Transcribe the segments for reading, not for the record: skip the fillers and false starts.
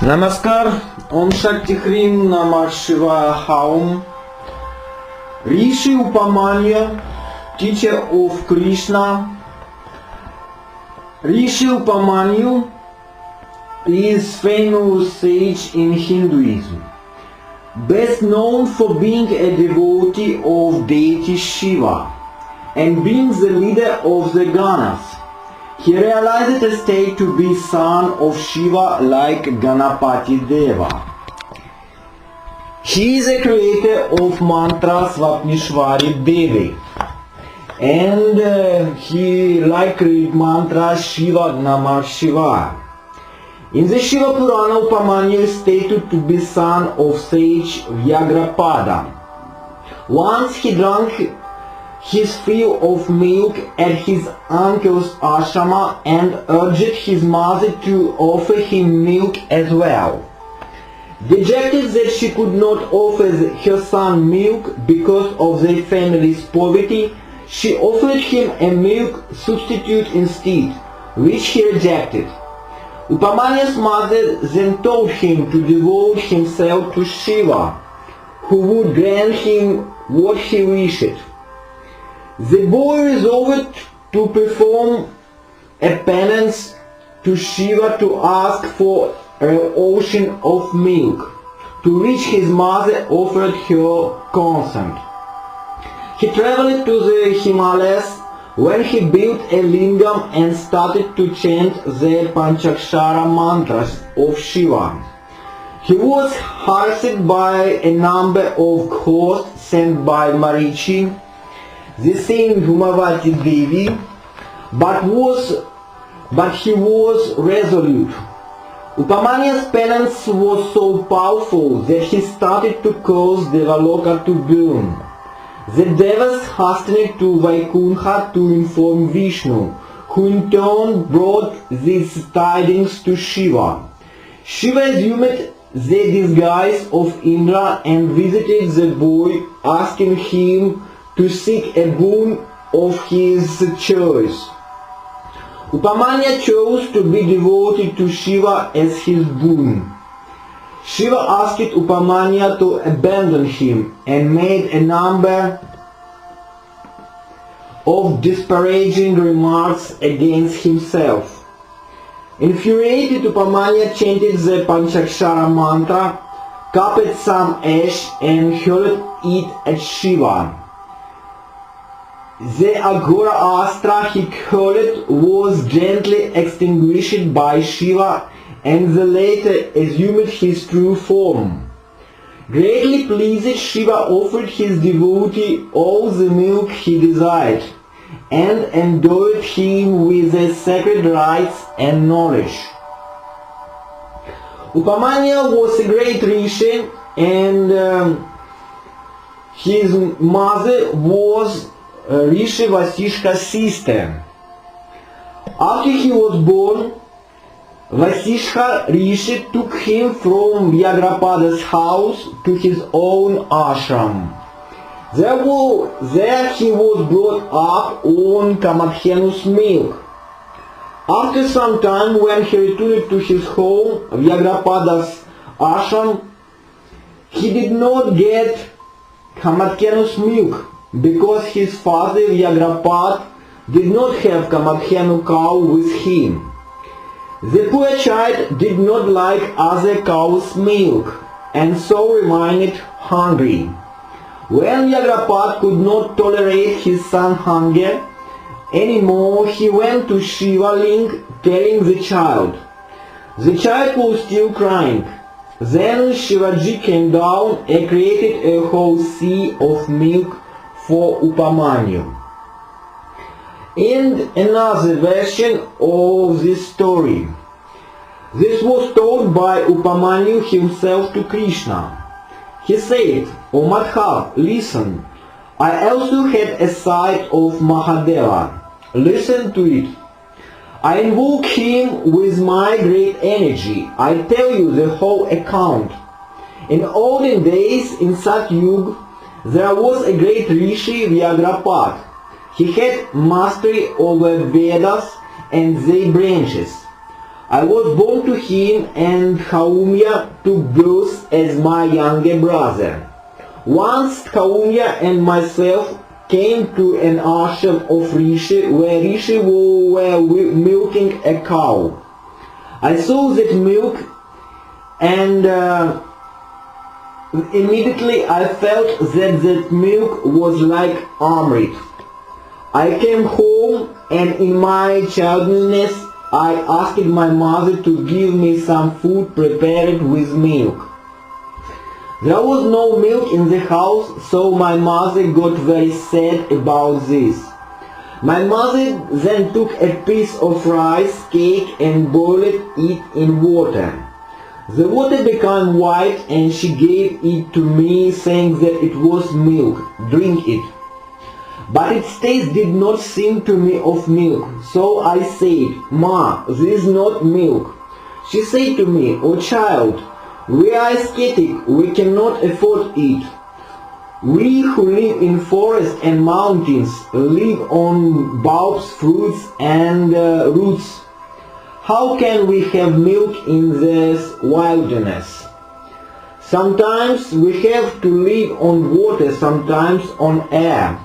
Namaskar, Om Shakti Hrim Namah Shiva Haum. Rishi Upamanyu, teacher of Krishna. Rishi Upamanyu is famous sage in Hinduism, best known for being a devotee of deity Shiva and being the leader of the Ganas. He realized a state to be son of Shiva like Ganapati Deva. He is a creator of mantras Vapnishvari Devi, and he like read mantra Shiva Namah Shiva. In the Shiva Purana, Upamanyu is stated to be son of sage Vyagrapada. Once he drank his fill of milk at his uncle's ashrama and urged his mother to offer him milk as well. Dejected that she could not offer her son milk because of their family's poverty, she offered him a milk substitute instead, which he rejected. Upamanyu's mother then told him to devote himself to Shiva, who would grant him what he wished. The boy resolved to perform a penance to Shiva to ask for an ocean of milk, to which his mother offered her consent. He traveled to the Himalayas, when he built a lingam and started to chant the Panchakshara mantras of Shiva. He was harassed by a number of ghosts sent by Marichi, the same Humavati Devi, but he was resolute. Upamanyu's penance was so powerful that he started to cause Devaloka to burn. The devas hastened to Vaikuntha to inform Vishnu, who in turn brought these tidings to Shiva. Shiva assumed the disguise of Indra and visited the boy, asking him to seek a boon of his choice. Upamanyu chose to be devoted to Shiva as his boon. Shiva asked Upamanyu to abandon him and made a number of disparaging remarks against himself. Infuriated, Upamanyu chanted the Panchakshara mantra, cupped some ash and hurled it at Shiva. The Agora Astra he hurled was gently extinguished by Shiva, and the latter assumed his true form. Greatly pleased, Shiva offered his devotee all the milk he desired, and endowed him with the sacred rites and knowledge. Upamanyu was a great rishi, and his mother was Rishi Vasishka's sister. After he was born, Vasishka Rishi took him from Vyagrapada's house to his own ashram. There he was brought up on Kamakkhya's milk. After some time, when he returned to his home, Vyagrapada's ashram, he did not get Kamakkhya's milk, because his father Vyagrapad did not have Kamakkhya cow with him. The poor child did not like other cows' milk, and so remained hungry. When Vyagrapad could not tolerate his son's hunger anymore, he went to Shiva Ling telling the child. The child was still crying. Then Shivaji came down and created a whole sea of milk for Upamanyu. And another version of this story. This was told by Upamanyu himself to Krishna. He said, "O Madhav, listen, I also had a sight of Mahadeva. Listen to it. I invoke him with my great energy. I tell you the whole account. In olden days, in Satyug, there was a great rishi Vyagrapad. He had mastery over Vedas and their branches. I was born to him and Kaumya took birth as my younger brother. Once Kaumya and myself came to an ashram of Rishi where Rishi were milking a cow. I saw that milk and immediately I felt that milk was like Amrit. I came home and in my childishness I asked my mother to give me some food prepared with milk. There was no milk in the house, so my mother got very sad about this. My mother then took a piece of rice cake and boiled it in water. The water became white and she gave it to me saying that it was milk, drink it. But its taste did not seem to me of milk, so I said, Ma, this is not milk. She said to me, Oh child, we are ascetic, we cannot afford it. We who live in forests and mountains live on bulbs, fruits and roots. How can we have milk in this wilderness? Sometimes we have to live on water, sometimes on air.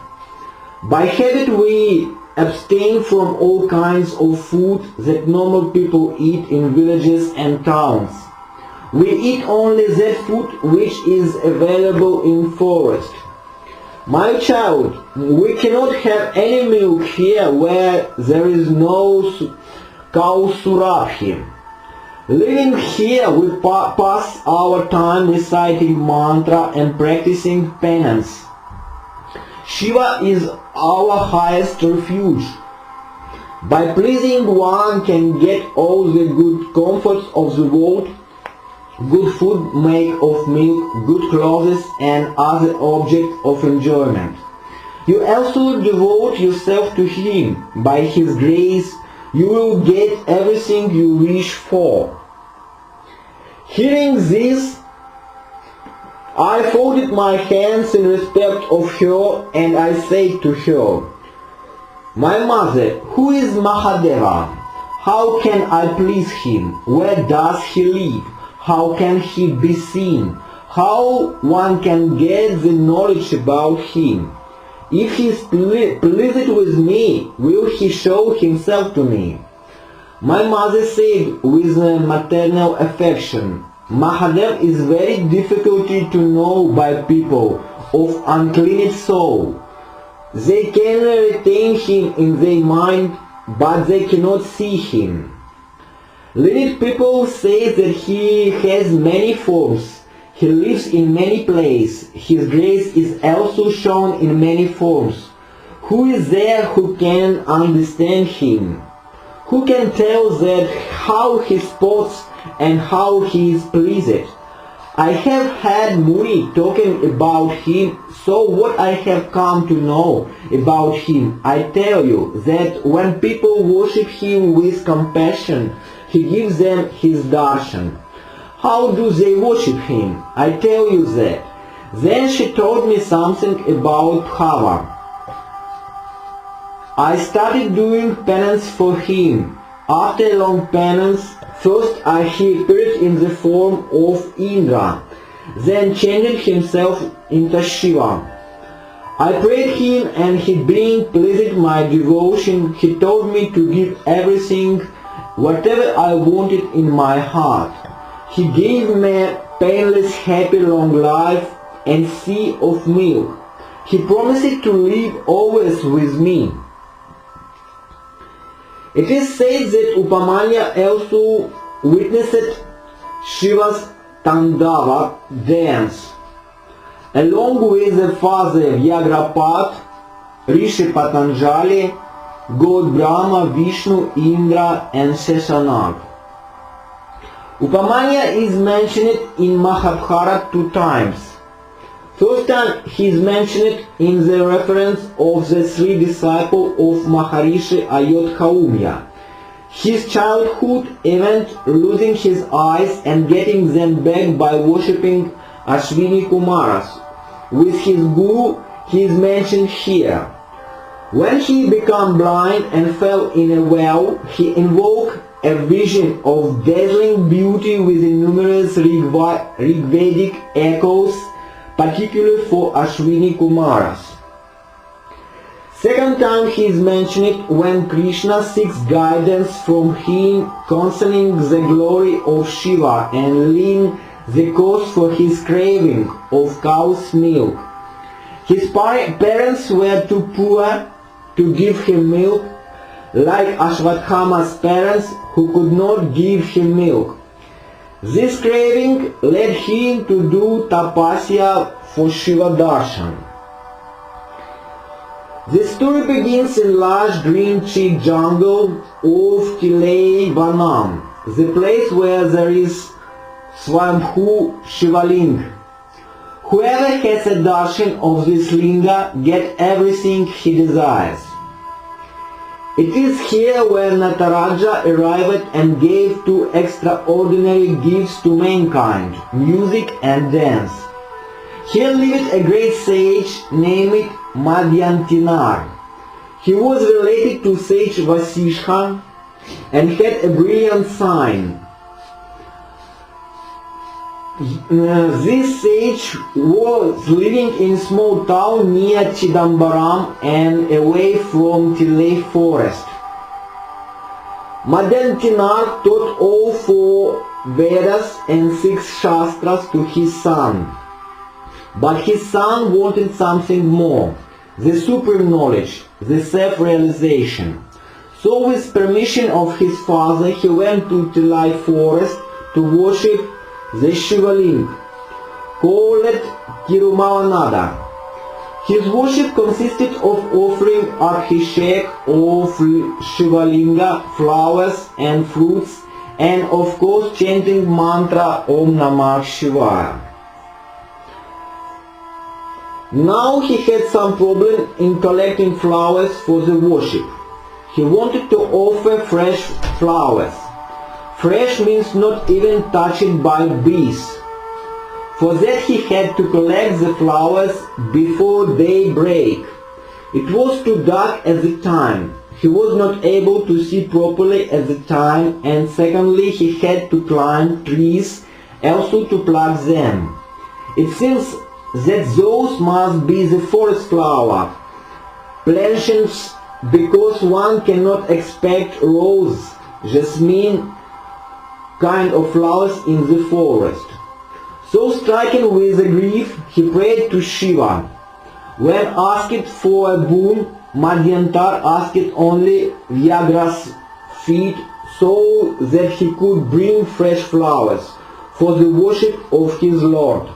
By habit we abstain from all kinds of food that normal people eat in villages and towns. We eat only that food which is available in forest. My child, we cannot have any milk here where there is no cow surabhi. Living here we pass our time reciting mantra and practicing penance. Shiva is our highest refuge. By pleasing one can get all the good comforts of the world, good food made of milk, good clothes and other objects of enjoyment. You also devote yourself to him. By his grace you will get everything you wish for. Hearing this, I folded my hands in respect of her and I said to her, My mother, who is Mahadeva? How can I please him? Where does he live? How can he be seen? How one can get the knowledge about him? If he is pleased with me, will he show himself to me? My mother said with maternal affection, Mahadev is very difficult to know by people of unclean soul. They can retain him in their mind, but they cannot see him. Learned people say that he has many forms. He lives in many places. His grace is also shown in many forms. Who is there who can understand him? Who can tell that how he spots and how he is pleased? I have had Muni talking about him, so what I have come to know about him, I tell you that when people worship him with compassion, he gives them his darshan. How do they worship him? I tell you that. Then she told me something about Bhava. I started doing penance for him. After a long penance, first he appeared in the form of Indra, then changed himself into Shiva. I prayed him and he being pleased my devotion, he told me to give everything, whatever I wanted in my heart. He gave me painless, happy, long life and sea of milk. He promised to live always with me. It is said that Upamanyu also witnessed Shiva's Tandava dance. Along with the father Vyagrapad, Rishi Patanjali, God Brahma, Vishnu, Indra and Sheshanag. Upamanyu is mentioned in Mahabharata 2 times. First time he is mentioned in the reference of the 3 disciples of Maharishi Ayodhya. His childhood event, losing his eyes and getting them back by worshipping Ashwini Kumaras. With his Guru he is mentioned here. When he became blind and fell in a well, he invoked a vision of dazzling beauty with numerous Rigvedic echoes, particularly for Ashwini Kumaras. Second time he is mentioned when Krishna seeks guidance from him concerning the glory of Shiva and learn the cause for his craving of cow's milk. His parents were too poor to give him milk, like Ashwatthama's parents who could not give him milk. This craving led him to do tapasya for Shiva darshan. The story begins in large green teak jungle of Tilei Vanam, the place where there is Swambhu Shivaling. Whoever has a darshan of this linga gets everything he desires. It is here where Nataraja arrived and gave two extraordinary gifts to mankind, music and dance. Here lived a great sage named Madhyantinar. He was related to sage Vasishtha and had a brilliant sign. This sage was living in a small town near Chidambaram and away from Tilei forest. Madhyantinar taught all 4 Vedas and 6 Shastras to his son. But his son wanted something more, the supreme knowledge, the self-realization. So with permission of his father he went to Tilai forest to worship the Shivaling, called Tirumalanada. His worship consisted of offering Abhishek of Shivalinga, flowers and fruits, and of course chanting mantra Om Namah Shivaya. Now he had some problem in collecting flowers for the worship. He wanted to offer fresh flowers. Fresh means not even touched by bees. For that he had to collect the flowers before daybreak. It was too dark at the time. He was not able to see properly at the time, and secondly he had to climb trees also to pluck them. It seems that those must be the forest flower, plantains, because one cannot expect rose, jasmine kind of flowers in the forest. So stricken with the grief, he prayed to Shiva. When asked for a boon, Madhyantar asked only Vyagra's feet so that he could bring fresh flowers for the worship of his Lord.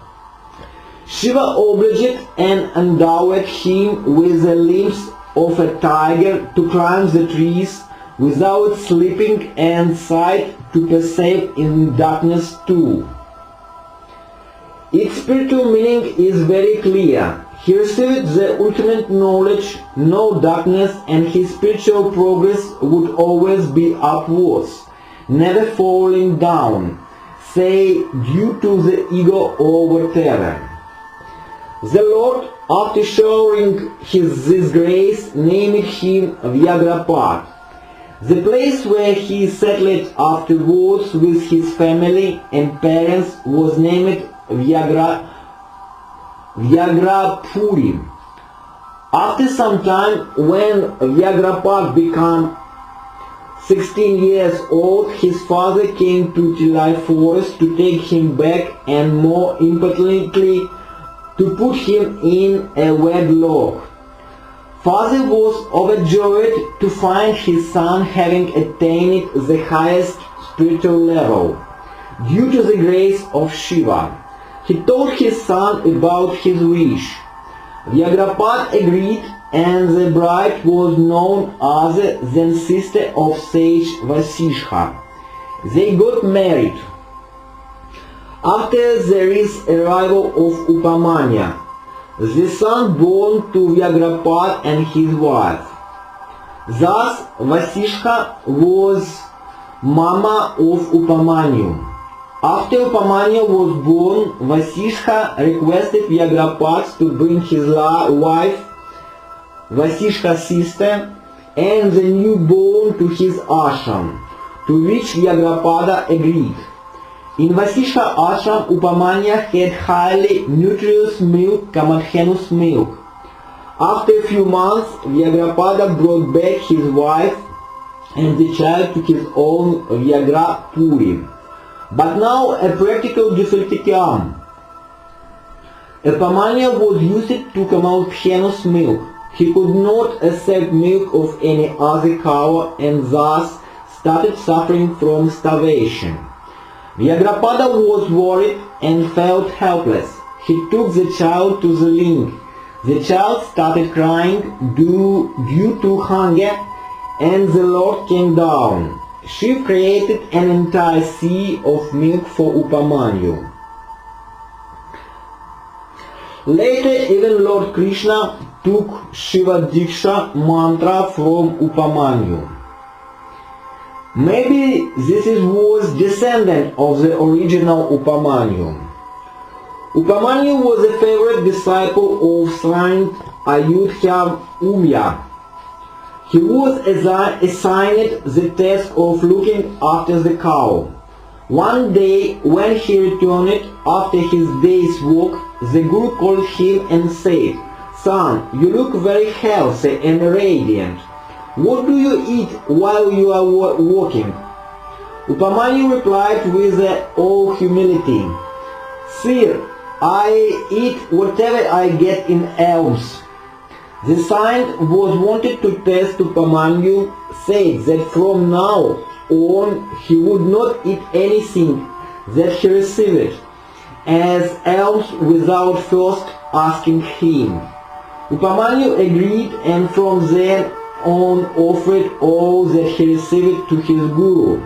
Shiva obliged and endowed him with the limbs of a tiger to climb the trees without sleeping and sight to perceive in darkness too. Its spiritual meaning is very clear. He received the ultimate knowledge, no darkness, and his spiritual progress would always be upwards, never falling down, say due to the ego or whatever. The Lord, after showering this grace, named him Vyagrapad. The place where he settled afterwards with his family and parents was named Vyagrapuri. After some time, when Vyagrapad became 16 years old, his father came to Tilai forest to take him back and more importantly to put him in a wedlock. Father was overjoyed to find his son having attained the highest spiritual level due to the grace of Shiva. He told his son about his wish. Vyagrapad agreed, and the bride was none other than sister of sage Vasishtha. They got married. After there is arrival of Upamanyu, the son born to Vyagrapad and his wife. Thus Vasishtha was mama of Upamanyu. After Upamanyu was born, Vasishtha requested Vyagrapad to bring his wife, Vasishtha's sister, and the newborn to his ashram, to which Vyagrapada agreed. In Vasishtha Ashram, Upamanya had highly nutritious milk, Kamackhya's milk. After a few months, Vyagrapada brought back his wife and the child to his own Vyagra Puri. But now a practical difficulty came. Upamanya was used to Kamackhya's milk. He could not accept milk of any other cow and thus started suffering from starvation. Vyagrapada was worried and felt helpless. He took the child to the link. The child started crying due to hunger, and the Lord came down. Shiva created an entire sea of milk for Upamanyu. Later, even Lord Krishna took Shiva diksha mantra from Upamanyu. Maybe this was descendant of the original Upamanyu. Upamanyu was a favorite disciple of Saint Ayodhya Umya. He was assigned the task of looking after the cow. One day, when he returned after his day's walk, the Guru called him and said, "Son, you look very healthy and radiant. What do you eat while you are walking?" Upamanyu replied with all humility, "Sir, I eat whatever I get in alms." The saint was wanted to test Upamanyu, said that from now on he would not eat anything that he received as alms without first asking him. Upamanyu agreed, and from then on offered all that he received to his Guru.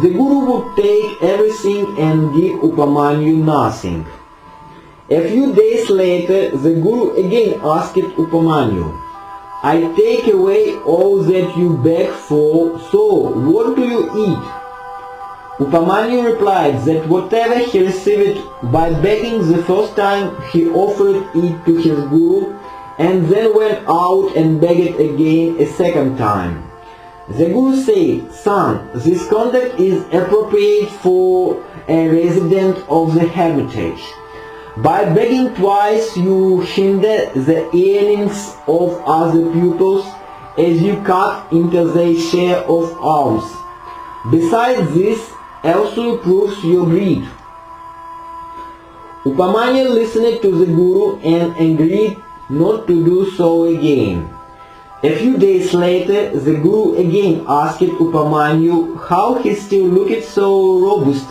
The Guru would take everything and give Upamanyu nothing. A few days later, the Guru again asked Upamanyu, "I take away all that you beg for, so what do you eat?" Upamanyu replied that whatever he received by begging the first time, he offered it to his Guru, and then went out and begged again a second time. The Guru said, "Son, this conduct is appropriate for a resident of the hermitage. By begging twice you hinder the earnings of other pupils as you cut into their share of alms. Besides this, also proves your greed." Upamanyu listened to the Guru and agreed not to do so again. A few days later, the Guru again asked Upamanyu how he still looked so robust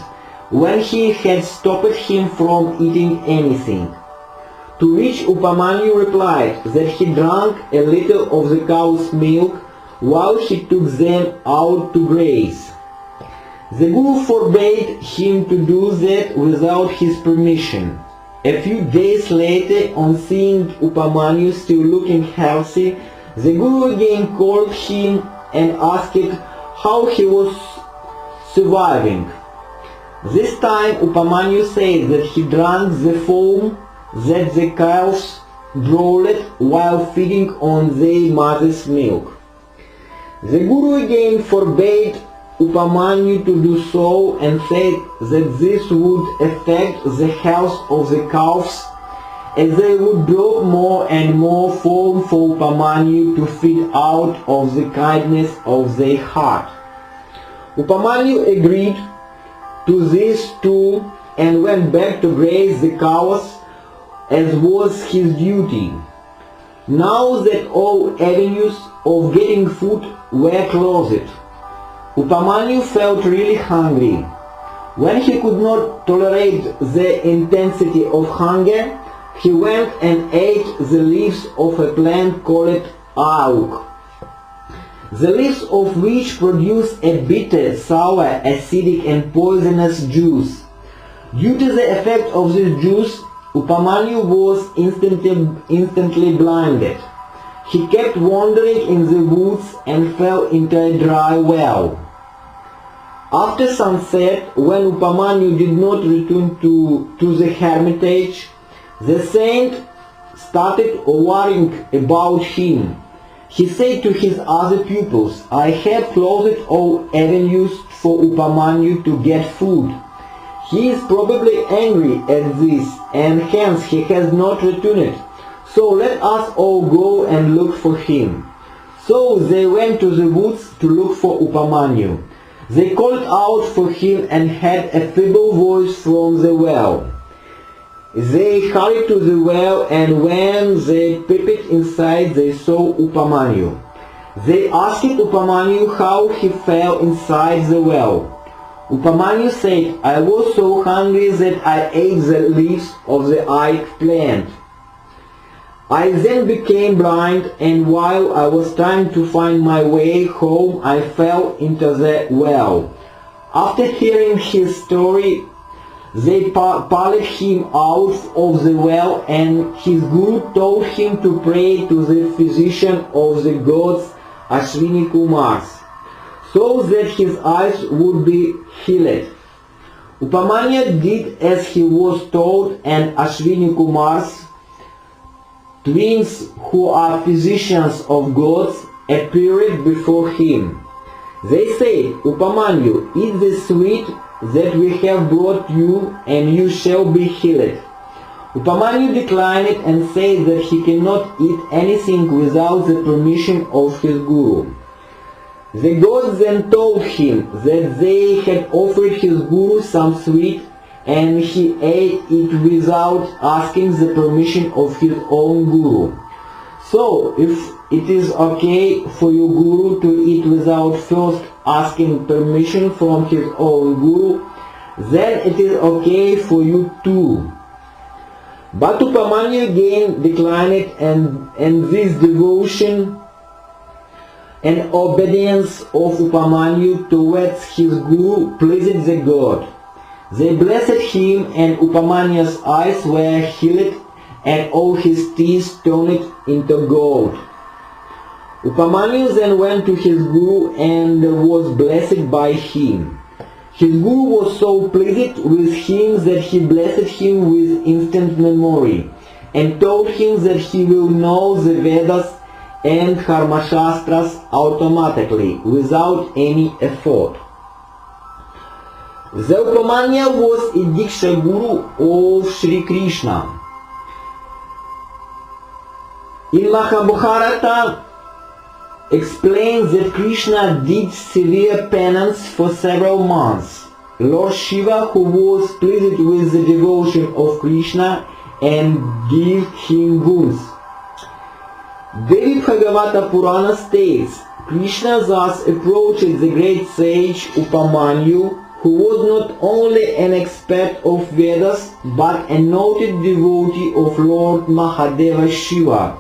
when he had stopped him from eating anything. To which Upamanyu replied that he drank a little of the cow's milk while he took them out to graze. The Guru forbade him to do that without his permission. A few days later, on seeing Upamanyu still looking healthy, the Guru again called him and asked how he was surviving. This time Upamanyu said that he drank the foam that the cows brawled while feeding on their mother's milk. The Guru again forbade Upamanyu to do so and said that this would affect the health of the cows as they would drop more and more foam for Upamanyu to feed out of the kindness of their heart. Upamanyu agreed to this too and went back to graze the cows as was his duty. Now that all avenues of getting food were closed, Upamanyu felt really hungry. When he could not tolerate the intensity of hunger, he went and ate the leaves of a plant called auk, the leaves of which produce a bitter, sour, acidic and poisonous juice. Due to the effect of this juice, Upamanyu was instantly blinded. He kept wandering in the woods and fell into a dry well. After sunset, when Upamanyu did not return to the hermitage, the saint started worrying about him. He said to his other pupils, I have closed all avenues for Upamanyu to get food. He is probably angry at this, and hence he has not returned. So let us all go and look for him. So they went to the woods to look for Upamanyu. They called out for him and had a feeble voice from the well. They hurried to the well, and when they peeped inside, they saw Upamanyu. They asked Upamanyu how he fell inside the well. Upamanyu said, I was so hungry that I ate the leaves of the eggplant. I then became blind, and while I was trying to find my way home, I fell into the well. After hearing his story, they pulled him out of the well, and his guru told him to pray to the physician of the gods, Ashwini Kumars, so that his eyes would be healed. Upamanyu did as he was told, and Ashwini Kumars, twins who are physicians of gods, appeared before him. They said, Upamanyu, eat the sweet that we have brought you, and you shall be healed. Upamanyu declined and said that he cannot eat anything without the permission of his guru. The gods then told him that they had offered his guru some sweet, and he ate it without asking the permission of his own guru. So, if it is okay for your guru to eat without first asking permission from his own guru, then it is okay for you too. But Upamanyu again declined, and this devotion and obedience of Upamanyu towards his guru pleased the god. They blessed him, and Upamanyu's eyes were healed, and all his teeth turned into gold. Upamanyu then went to his guru and was blessed by him. His guru was so pleased with him that he blessed him with instant memory, and told him that he will know the Vedas and Dharmashastras automatically, without any effort. The Upamanyu was a diksha guru of Shri Krishna. In Mahabharata explains that Krishna did severe penance for several months. Lord Shiva, who was pleased with the devotion of Krishna, and gave him wounds. Devi Bhagavata Purana states, Krishna thus approached the great sage Upamanyu, who was not only an expert of Vedas, but a noted devotee of Lord Mahadeva Shiva,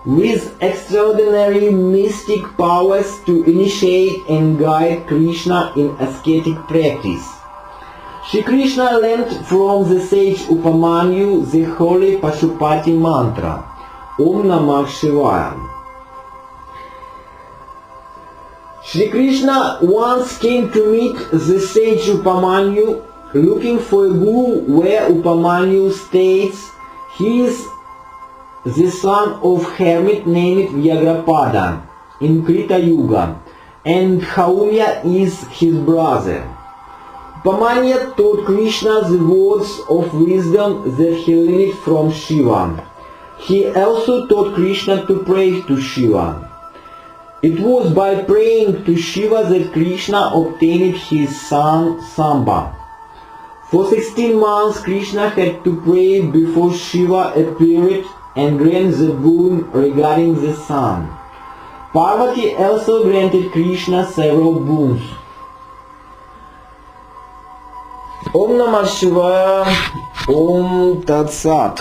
with extraordinary mystic powers to initiate and guide Krishna in ascetic practice. Shri Krishna learned from the sage Upamanyu the holy Pashupati mantra, Om Namah Shivaya. Shri Krishna once came to meet the sage Upamanyu, looking for a guru, where Upamanyu states he is the son of hermit named Vyagrapada in Krita Yuga, and Kaula is his brother. Upamanyu taught Krishna the words of wisdom that he learned from Shiva. He also taught Krishna to pray to Shiva. It was by praying to Shiva that Krishna obtained his son Samba. For 16 months Krishna had to pray before Shiva appeared and granted the boon regarding the son. Parvati also granted Krishna several boons. Om Namah Shivaya, Om Tat Sat.